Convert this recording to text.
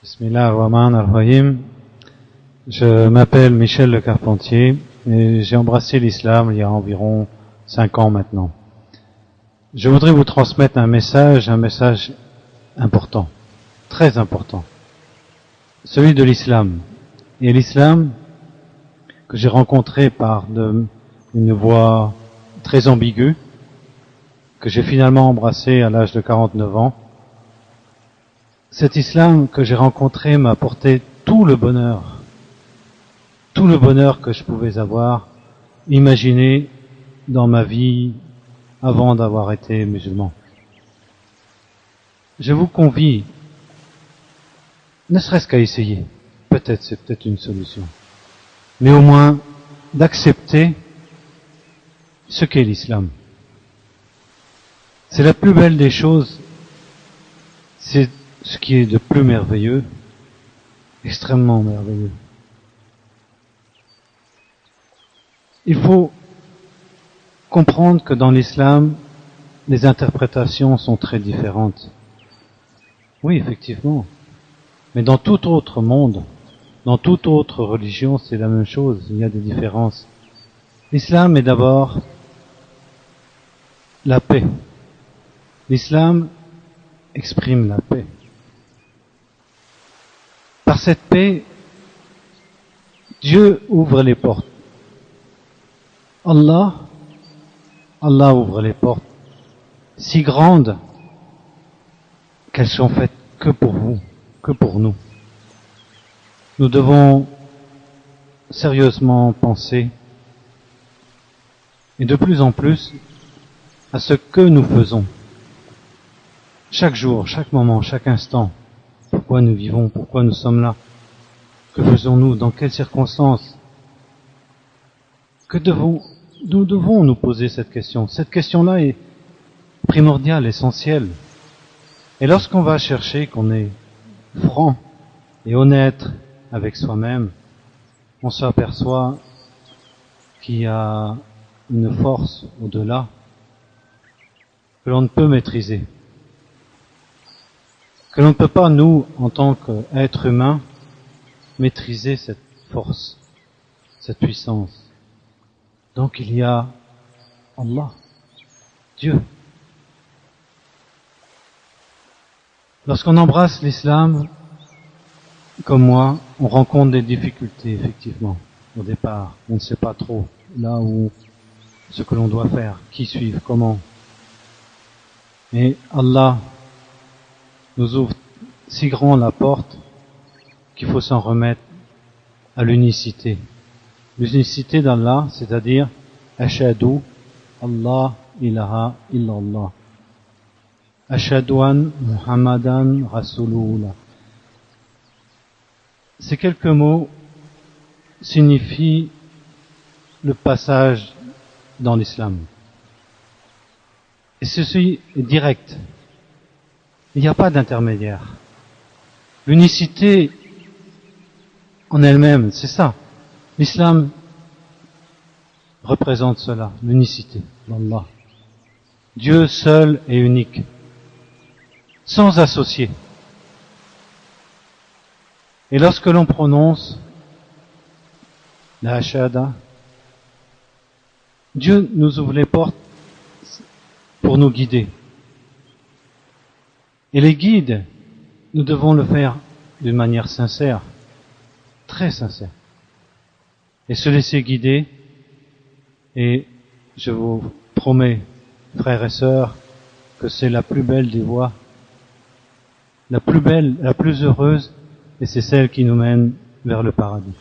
Bismillah ar-Rahman ar-Rahim. Je m'appelle Michel Le Carpentier et j'ai embrassé l'islam il y a environ 5 ans maintenant. Je voudrais vous transmettre un message important, très important, celui de l'islam. Et l'islam que j'ai rencontré par une voie très ambiguë, que j'ai finalement embrassé à l'âge de 49 ans. Cet islam que j'ai rencontré m'a apporté tout le bonheur que je pouvais avoir imaginé dans ma vie avant d'avoir été musulman. Je vous convie, ne serait-ce qu'à essayer, c'est peut-être une solution, mais au moins d'accepter ce qu'est l'islam. C'est la plus belle des choses, c'est ce qui est de plus merveilleux, extrêmement merveilleux. Il faut comprendre que dans l'islam, les interprétations sont très différentes. Oui, effectivement. Mais dans tout autre monde, dans toute autre religion, c'est la même chose, il y a des différences. L'islam est d'abord la paix. L'islam exprime la paix. Par cette paix, Dieu ouvre les portes. Allah ouvre les portes si grandes qu'elles sont faites que pour vous, que pour nous. Nous devons sérieusement penser, et de plus en plus, à ce que nous faisons. Chaque jour, chaque moment, chaque instant. Pourquoi nous vivons, pourquoi nous sommes là? Que faisons-nous? Dans quelles circonstances? Nous devons nous poser cette question. Cette question-là est primordiale, essentielle. Et lorsqu'on va chercher, qu'on est franc et honnête avec soi-même, on s'aperçoit qu'il y a une force au-delà que l'on ne peut maîtriser. Que l'on ne peut pas, nous, en tant qu'êtres humains, maîtriser cette force, cette puissance. Donc il y a Allah, Dieu. Lorsqu'on embrasse l'islam, comme moi, on rencontre des difficultés, effectivement, au départ. On ne sait pas trop là où, ce que l'on doit faire, qui suivre, comment. Et Allah nous ouvre si grand la porte qu'il faut s'en remettre à l'unicité. L'unicité d'Allah, c'est-à-dire Ashhadu Allah ilaha illallah. Ashhadu an Muhammadan Rasulullah. Ces quelques mots signifient le passage dans l'islam. Et ceci est direct. Il n'y a pas d'intermédiaire. L'unicité en elle-même, c'est ça. L'islam représente cela, l'unicité d'Allah. Dieu seul et unique, sans associé. Et lorsque l'on prononce la shahada, Dieu nous ouvre les portes pour nous guider. Et les guides, nous devons le faire d'une manière sincère, très sincère. Et se laisser guider. Et je vous promets, frères et sœurs, que c'est la plus belle des voies, la plus belle, la plus heureuse, et c'est celle qui nous mène vers le paradis.